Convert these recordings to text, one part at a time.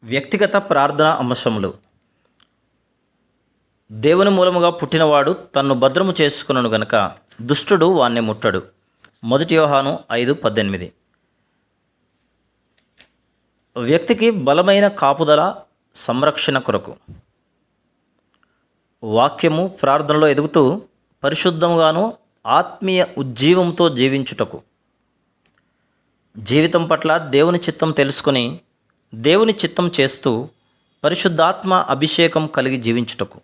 వ్యక్తిగత ప్రార్థన అంశములు. దేవుని మూలముగా పుట్టినవాడు తన్ను భద్రము చేసుకునను గనక దుష్టుడు వాణ్ణి ముట్టడు. 1 యోహాను 5:18. వ్యక్తికి బలమైన కాపుదల సంరక్షణ కొరకు వాక్యము ప్రార్థనలో ఎదుగుతూ పరిశుద్ధముగాను ఆత్మీయ ఉజ్జీవంతో జీవించుటకు, జీవితం పట్ల దేవుని చిత్తం తెలుసుకొని దేవుని చిత్తం చేస్తూ పరిశుద్ధాత్మ అభిషేకం కలిగి జీవించుటకు,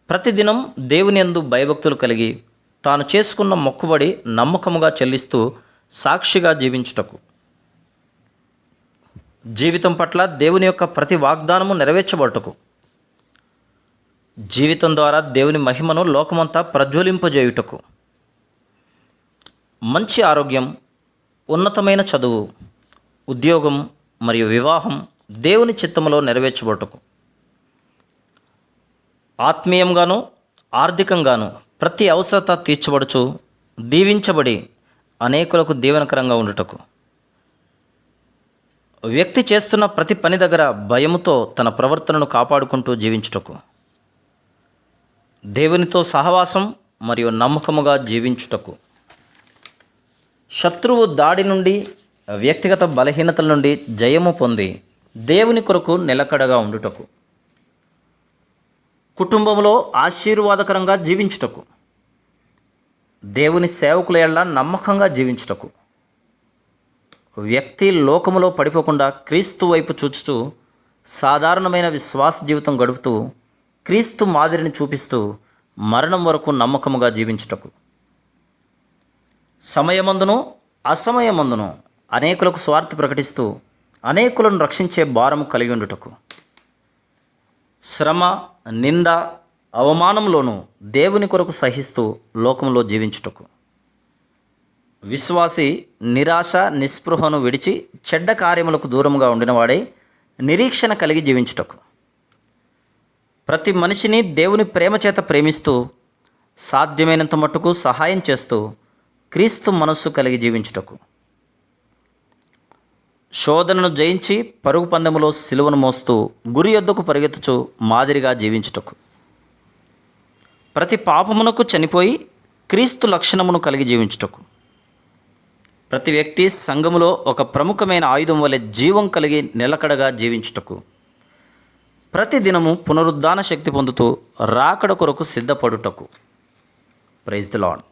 ప్రతిదినం దేవుని యందు భయభక్తులు కలిగి తాను చేసుకున్న మొక్కుబడి నమ్మకముగా చెల్లిస్తూ సాక్షిగా జీవించుటకు, జీవితం పట్ల దేవుని యొక్క ప్రతి వాగ్దానము నెరవేర్చబడుటకు, జీవితం ద్వారా దేవుని మహిమను లోకమంతా ప్రజ్వలింపజేయుటకు, మంచి ఆరోగ్యం, ఉన్నతమైన చదువు, ఉద్యోగం మరియు వివాహం దేవుని చిత్తములో నెరవేర్చబడుటకు, ఆత్మీయంగాను ఆర్థికంగాను ప్రతి అవసరత తీర్చబడుచు దీవించబడి అనేకులకు దీవెనకరంగా ఉండుటకు, వ్యక్తి చేస్తున్న ప్రతి పని దగ్గర భయముతో తన ప్రవర్తనను కాపాడుకుంటూ జీవించుటకు, దేవునితో సహవాసం మరియు నమ్మకముగా జీవించుటకు, శత్రువు దాడి నుండి వ్యక్తిగత బలహీనతల నుండి జయము పొంది దేవుని కొరకు నిలకడగా ఉండుటకు, కుటుంబంలో ఆశీర్వాదకరంగా జీవించుటకు, దేవుని సేవకుల ఎడల నమ్మకంగా జీవించుటకు, వ్యక్తి లోకములో పడిపోకుండా క్రీస్తు వైపు చూచుతూ సాధారణమైన విశ్వాస జీవితం గడుపుతూ క్రీస్తు మాదిరిని చూపిస్తూ మరణం వరకు నమ్మకముగా జీవించుటకు, సమయమందును అసమయమందును అనేకులకు స్వార్థ ప్రకటిస్తూ అనేకులను రక్షించే భారము కలిగి ఉండుటకు, శ్రమ, నింద, అవమానంలోనూ దేవుని కొరకు సహిస్తూ లోకంలో జీవించుటకు, విశ్వాసి నిరాశ నిస్పృహను విడిచి చెడ్డ కార్యములకు దూరముగా ఉండినవాడై నిరీక్షణ కలిగి జీవించుటకు, ప్రతి మనిషిని దేవుని ప్రేమ చేత ప్రేమిస్తూ సాధ్యమైనంత మట్టుకు సహాయం చేస్తూ క్రీస్తు మనస్సు కలిగి జీవించుటకు, శోధనను జయించి పరుగు పందెములో సిలువను మోస్తూ గురి యొద్దకు పరిగెత్తుచు మాదిరిగా జీవించుటకు, ప్రతి పాపమునకు చనిపోయి క్రీస్తు లక్షణమును కలిగి జీవించుటకు, ప్రతి వ్యక్తి సంఘములో ఒక ప్రముఖమైన ఆయుధం వలె జీవం కలిగి నిలకడగా జీవించుటకు, ప్రతి దినము పునరుద్ధాన శక్తి పొందుతూ రాకడ కొరకు సిద్ధపడుటకు. Praise the lord.